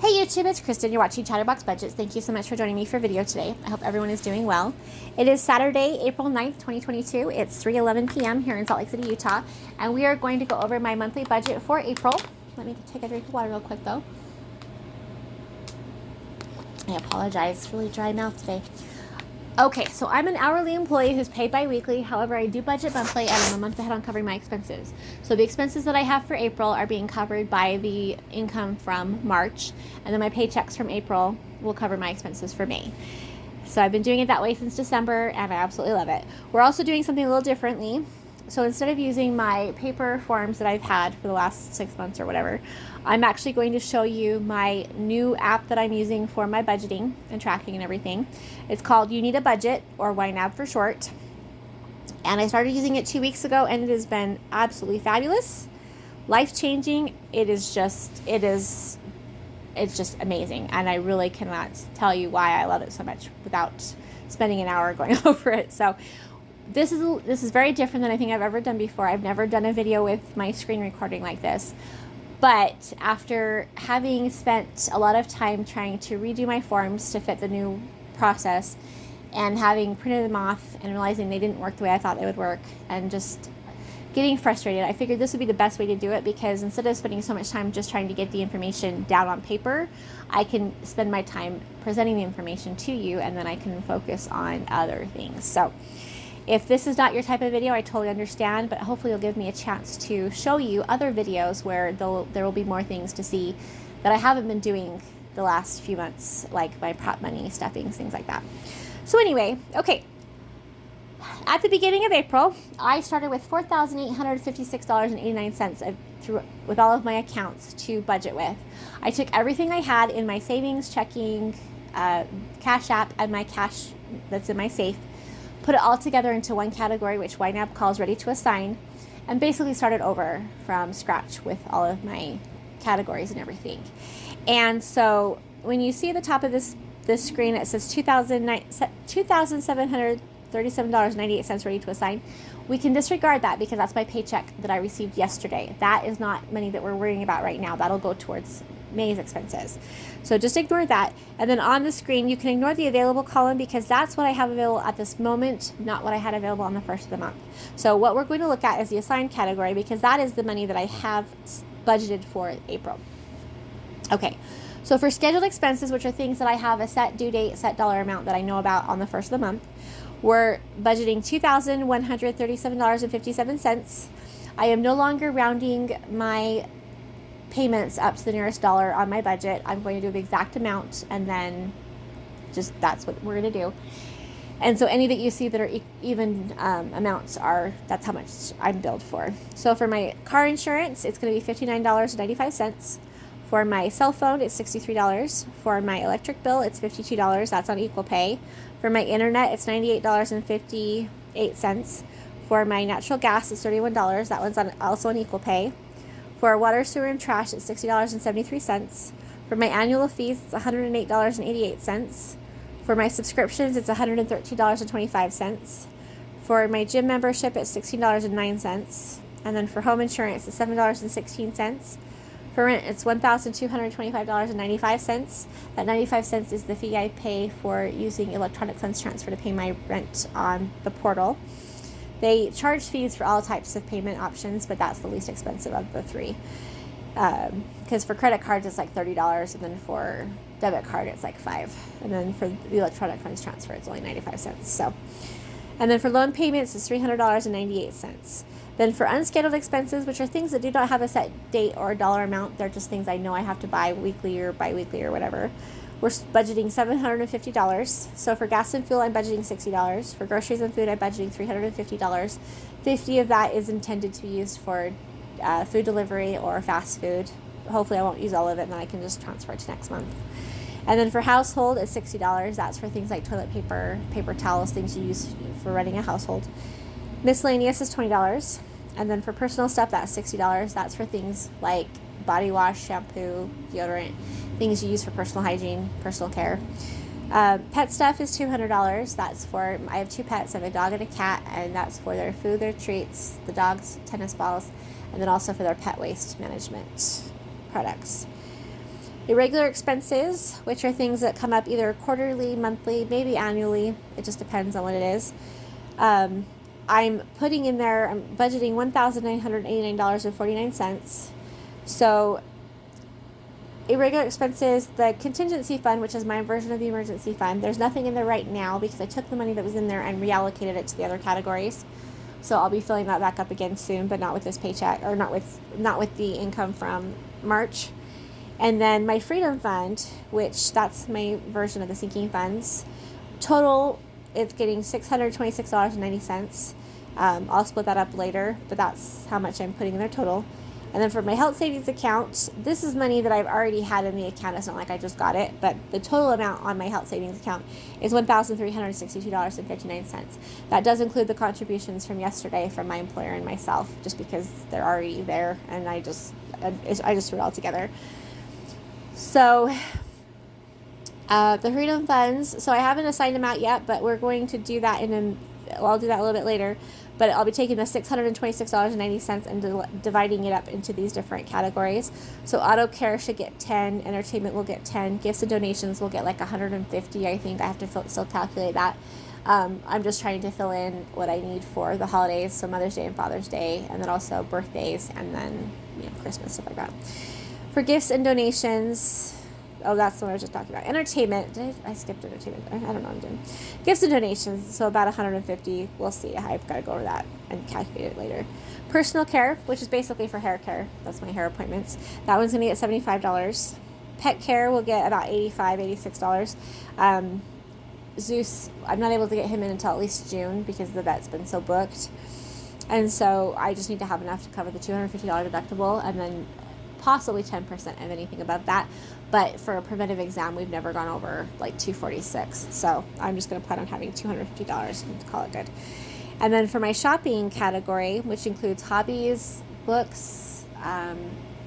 Hey YouTube, it's Kristen. You're watching Chatterbox Budgets. Thank you so much for joining me for video today. I hope everyone is doing well. It is Saturday, April 9th, 2022. It's 3:11 p.m. here in Salt Lake City, Utah. And we are going to go over my monthly budget for April. Let me take a drink of water real quick though. I apologize, it's really dry mouth today. Okay, so I'm an hourly employee who's paid bi-weekly. However, I do budget monthly and I'm a month ahead on covering my expenses. So the expenses that I have for April are being covered by the income from March, and then my paychecks from April will cover my expenses for May. So I've been doing it that way since December and I absolutely love it. We're also doing something a little differently. So instead of using my paper forms that I've had for the last 6 months or whatever, I'm actually going to show you my new app that I'm using for my budgeting and tracking and everything. It's called You Need a Budget, or YNAB for short. And I started using it 2 weeks ago and it has been absolutely fabulous, life-changing. It's just amazing. And I really cannot tell you why I love it so much without spending an hour going over it. So this is very different than anything I've ever done before. I've never done a video with my screen recording like this. But after having spent a lot of time trying to redo my forms to fit the new process and having printed them off and realizing they didn't work the way I thought they would work and just getting frustrated, I figured this would be the best way to do it, because instead of spending so much time just trying to get the information down on paper, I can spend my time presenting the information to you and then I can focus on other things. So if this is not your type of video, I totally understand, but hopefully you'll give me a chance to show you other videos where there will be more things to see that I haven't been doing the last few months, like my prop money, stuffings, things like that. So anyway, okay. At the beginning of April, I started with $4,856.89 with all of my accounts to budget with. I took everything I had in my savings, checking, Cash App, and my cash that's in my safe, put it all together into one category, which YNAB calls ready to assign, and basically started over from scratch with all of my categories and everything. And so when you see at the top of this screen, it says $2,737.98 ready to assign. We can disregard that because that's my paycheck that I received yesterday. That is not money that we're worrying about right now. That'll go towards May's expenses. So just ignore that. And then on the screen, you can ignore the available column because that's what I have available at this moment, not what I had available on the first of the month. So what we're going to look at is the assigned category, because that is the money that I have budgeted for April. Okay. So for scheduled expenses, which are things that I have a set due date, set dollar amount that I know about on the first of the month, we're budgeting $2,137.57. I am no longer rounding my payments up to the nearest dollar on my budget. I'm going to do the exact amount, and then just that's what we're going to do. And so any that you see that are even amounts that's how much I'm billed for. So for my car insurance, it's going to be $59.95. For my cell phone, it's $63. For my electric bill, it's $52. That's on equal pay. For my internet, it's $98.58. For my natural gas, it's $31. That one's also on equal pay. For water, sewer, and trash, it's $60.73. For my annual fees, it's $108.88. For my subscriptions, it's $113.25. For my gym membership, it's $16.09. And then for home insurance, it's $7.16. For rent, it's $1,225.95. That 95 cents is the fee I pay for using electronic funds transfer to pay my rent on the portal. They charge fees for all types of payment options, but that's the least expensive of the three. Because for credit cards, it's like $30, and then for debit card, it's like $5. And then for the electronic funds transfer, it's only 95 cents. So, and then for loan payments, it's $300.98. Then for unscheduled expenses, which are things that do not have a set date or a dollar amount, they're just things I know I have to buy weekly or bi-weekly or whatever, we're budgeting $750. So for gas and fuel, I'm budgeting $60. For groceries and food, I'm budgeting $350. $50 of that is intended to be used for food delivery or fast food. Hopefully I won't use all of it, and then I can just transfer it to next month. And then for household, it's $60. That's for things like toilet paper, paper towels, things you use for running a household. Miscellaneous is $20. And then for personal stuff, that's $60. That's for things like body wash, shampoo, deodorant, things you use for personal hygiene, personal care. Pet stuff is $200. That's for, I have 2 pets. I have a dog and a cat, and that's for their food, their treats, the dog's tennis balls, and then also for their pet waste management products. Irregular expenses, which are things that come up either quarterly, monthly, maybe annually. It just depends on what it is. I'm putting in there, I'm budgeting $1,989.49. So irregular expenses, the contingency fund, which is my version of the emergency fund, there's nothing in there right now because I took the money that was in there and reallocated it to the other categories. So I'll be filling that back up again soon, but not with this paycheck, or not with the income from March. And then my freedom fund, which that's my version of the sinking funds, total it's getting $626.90. I'll split that up later, but that's how much I'm putting in there total. And then for my health savings account, this is money that I've already had in the account. It's not like I just got it, but the total amount on my health savings account is $1,362.59. That does include the contributions from yesterday from my employer and myself, just because they're already there, and I just threw it all together. So the freedom funds, so I haven't assigned them out yet, but we're going to do that I'll do that a little bit later. But I'll be taking the $626.90 and dividing it up into these different categories. So auto care should get 10, entertainment will get 10, gifts and donations will get like 150. I think I have to still calculate that. I'm just trying to fill in what I need for the holidays, so Mother's Day and Father's Day, and then also birthdays, and then Christmas, stuff like that. For gifts and donations, that's what I was just talking about. Entertainment. I skipped entertainment. I don't know what I'm doing. Gifts and donations. So about 150. We'll see. I've got to go over that and calculate it later. Personal care, which is basically for hair care. That's my hair appointments. That one's going to get $75. Pet care will get about $86. Zeus, I'm not able to get him in until at least June because the vet's been so booked. And so I just need to have enough to cover the $250 deductible, and then possibly 10% of anything above that. But for a preventive exam, we've never gone over like $246. So I'm just going to plan on having $250 and call it good. And then for my shopping category, which includes hobbies, books,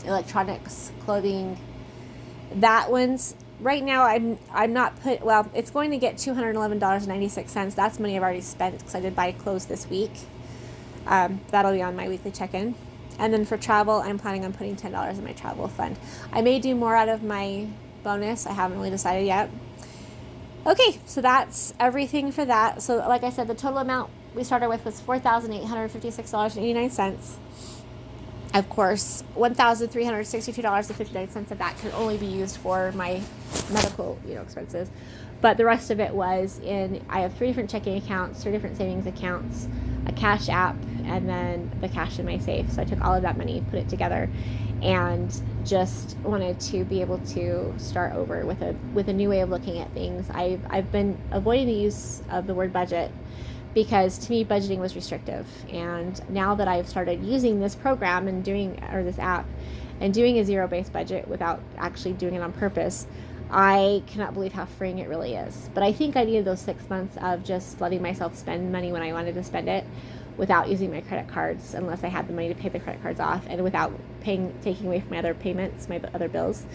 electronics, clothing, that one's right now I'm not it's going to get $211.96. That's money I've already spent because I did buy clothes this week. That'll be on my weekly check-in. And then for travel, I'm planning on putting $10 in my travel fund. I may do more out of my bonus. I haven't really decided yet. Okay, so that's everything for that. So like I said, the total amount we started with was $4,856.89. Of course, $1,362.59 of that can only be used for my medical, expenses. But the rest of it was I have 3 different checking accounts, 3 different savings accounts, a cash app, and then the cash in my safe. So I took all of that money, put it together, and just wanted to be able to start over with a new way of looking at things. I've been avoiding the use of the word budget because to me budgeting was restrictive. And now that I've started using this program and this app and doing a zero-based budget without actually doing it on purpose, I cannot believe how freeing it really is. But I think I needed those 6 months of just letting myself spend money when I wanted to spend it without using my credit cards unless I had the money to pay the credit cards off, and without taking away from my other payments, my other bills.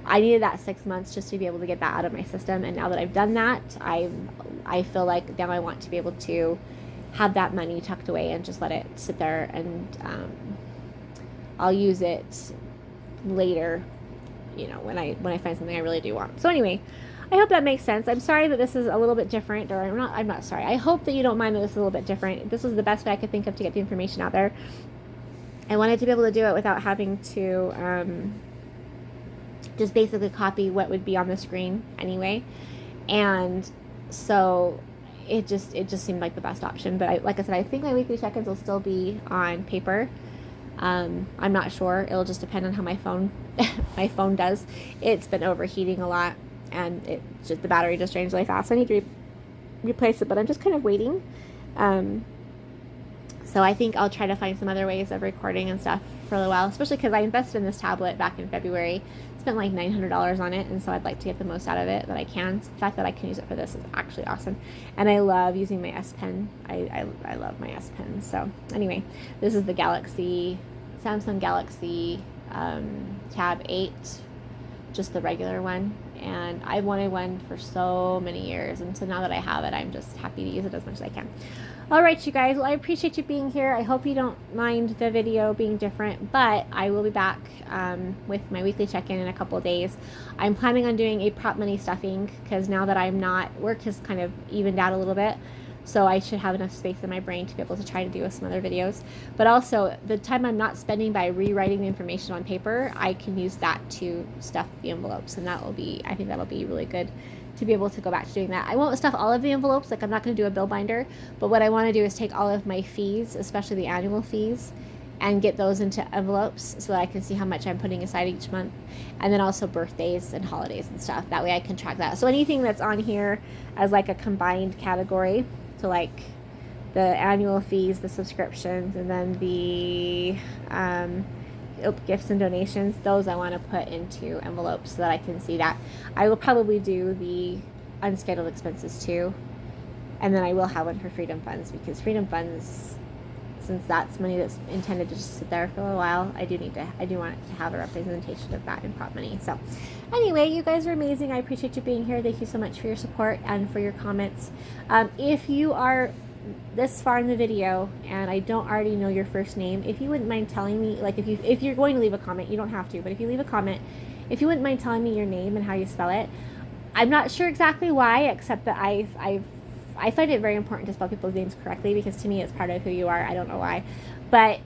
I needed that 6 months just to be able to get that out of my system. And now that I've done that, I feel like now I want to be able to have that money tucked away and just let it sit there, and I'll use it later, when I find something I really do want. So anyway, I hope that makes sense. I'm sorry that this is a little bit different, or I'm not sorry. I hope that you don't mind that this is a little bit different. This was the best way I could think of to get the information out there. I wanted to be able to do it without having to just basically copy what would be on the screen anyway. And so it just seemed like the best option. But like I said, I think my weekly check-ins will still be on paper. I'm not sure. It'll just depend on how my phone does. It's been overheating a lot, and the battery just drains really fast. So I need to replace it, but I'm just kind of waiting. So I think I'll try to find some other ways of recording and stuff for a little while, especially because I invested in this tablet back in February. Spent like $900 on it, and so I'd like to get the most out of it that I can. The fact that I can use it for this is actually awesome, and I love using my S Pen. I love my S Pen. So anyway, this is the Samsung Galaxy Tab 8, just the regular one, and I wanted one for so many years, and so now that I have it, I'm just happy to use it as much as I can. All right, you guys, well, I appreciate you being here. I hope you don't mind the video being different, but I will be back with my weekly check-in in a couple of days. I'm planning on doing a prop money stuffing, because now that I'm not, work has kind of evened out a little bit, so I should have enough space in my brain to be able to try to do some other videos. But also, the time I'm not spending by rewriting the information on paper, I can use that to stuff the envelopes, and that will be, I think that'll be really good to be able to go back to doing that. I won't stuff all of the envelopes, like I'm not going to do a bill binder, but what I want to do is take all of my fees, especially the annual fees, and get those into envelopes so that I can see how much I'm putting aside each month, and then also birthdays and holidays and stuff. That way I can track that. So anything that's on here as like a combined category, so like the annual fees, the subscriptions, and then the gifts and donations, those I want to put into envelopes so that I can see that. I will probably do the unscheduled expenses too, and then I will have one for freedom funds, because freedom funds, since that's money that's intended to just sit there for a while, I do want to have a representation of that in prop money. So anyway, you guys are amazing. I appreciate you being here. Thank you so much for your support and for your comments. If you are this far in the video and I don't already know your first name, if you wouldn't mind telling me, like if you're going to leave a comment, you don't have to, but if you leave a comment, if you wouldn't mind telling me your name and how you spell it. I'm not sure exactly why, except that I find it very important to spell people's names correctly, because to me it's part of who you are. I don't know why, but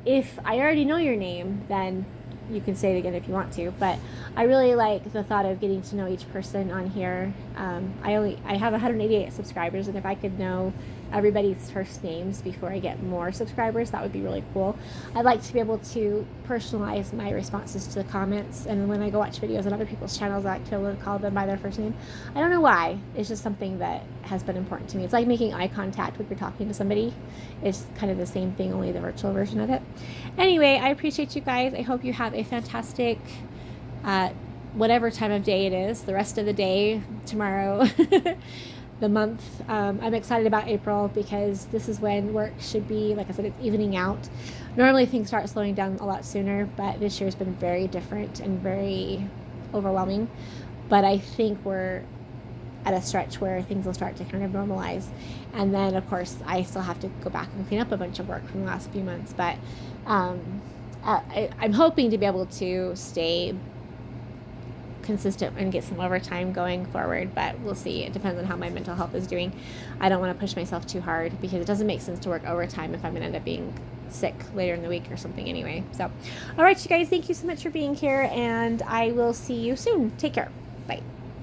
if I already know your name, then you can say it again if you want to, but I really like the thought of getting to know each person on here. I have 188 subscribers, and if I could know everybody's first names before I get more subscribers, that would be really cool. I'd like to be able to personalize my responses to the comments, and when I go watch videos on other people's channels, I like to be able to call them by their first name. I don't know why. It's just something that has been important to me. It's like making eye contact when you're talking to somebody. It's kind of the same thing, only the virtual version of it. Anyway, I appreciate you guys. I hope you have a fantastic whatever time of day it is, the rest of the day, tomorrow, the month. I'm excited about April, because this is when work should be, like I said, it's evening out. Normally things start slowing down a lot sooner, but this year's been very different and very overwhelming. But I think we're at a stretch where things will start to kind of normalize. And then, of course, I still have to go back and clean up a bunch of work from the last few months. But I'm hoping to be able to stay consistent and get some overtime going forward, but we'll see. It depends on how my mental health is doing. I don't want to push myself too hard, because it doesn't make sense to work overtime if I'm going to end up being sick later in the week or something anyway. So, all right, you guys, thank you so much for being here, and I will see you soon. Take care. Bye.